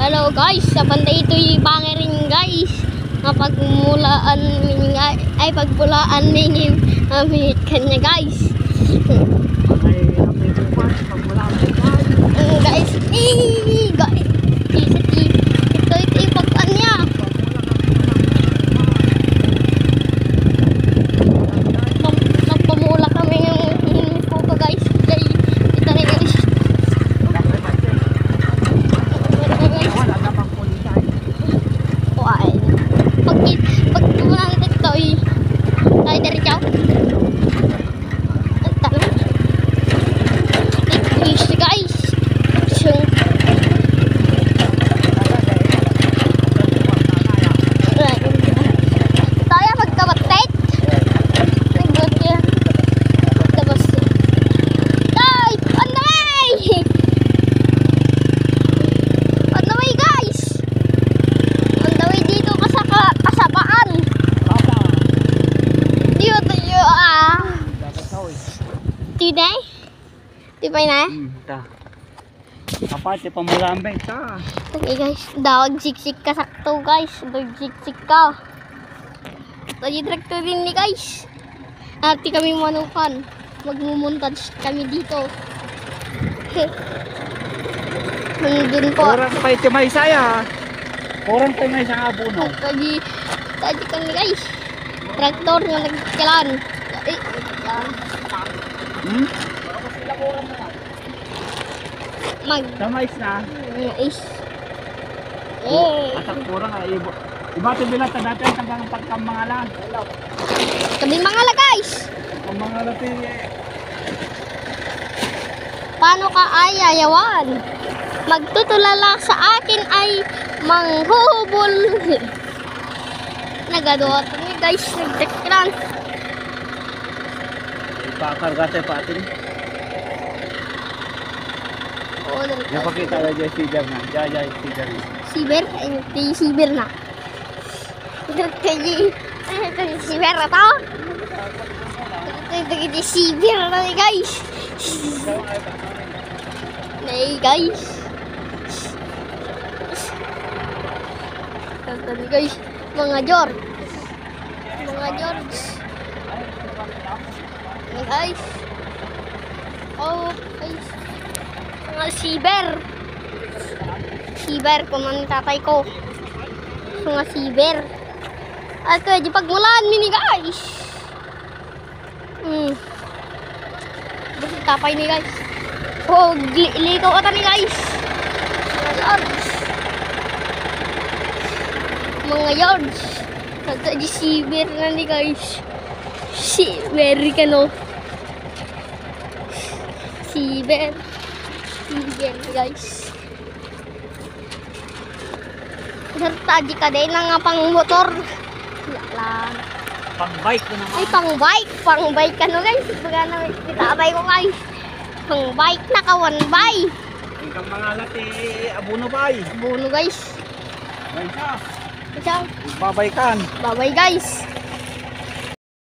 Hello guys, sa banda ito'y bangerin guys. Pagmulaan ay pagbulaan mingin amit kanya guys. Guys, guys. Ito ipagpan niya. Nagpamula kami ng kuko guys. Ito na guys. Pag tumalang ito ay dari jauh. Guys. Tayo magkabatet. Tapos. Guys, on the way. On the way guys. On the way dito kasabaan. Dito tayo Tinay? Tipay na? Apa, pamulambeng ta. Okay guys, dawag siksik ka sakto guys. Dawag siksik ka. Tadi traktor rin ni guys. Ati kami manukan. Magmumontage kami dito. Nandun po. Orang pa iti may saya. Orang pa may isang abono. Tadi kami guys. Traktor nga nagkalan. Damais na. Is. Atak kurang ay ibati bilang natin hanggang pagkamangalan. Kaming mga guys. Ang mga lati Paano ka ayayawan? Magtutulala sa akin ay manghuhubol. Nagadot ni guys, nagtekran. ipakarga tayo patin. Oo, Yung pakita na dyan sigar na. Dyan sigar na. Siber? Ay, ito yung siber na. Ito yung siber na to. Ito yung siber na guys. Nay guys. Ito guys. Mga George. Mga George. Hey guys. Oh guys. Mga siber. Siber kung ano tatay ko. Mga siber. At di pagmulan mini guys. Basta tapay ni guys. Oh, likaw ata ni guys. Mga yards. At di siber na ni guys. Siber ka no. Siber. Siber guys. Tadi ka din nga pang motor. Lang. Pang bike ko naman. Ay, pang bike ka no guys. Baga na itabay ko guys. Pang bike na ka, one by. Hanggang mga lati abono bay. Abono guys. Bay siya. Ciao. Babaykan. Bye bye guys.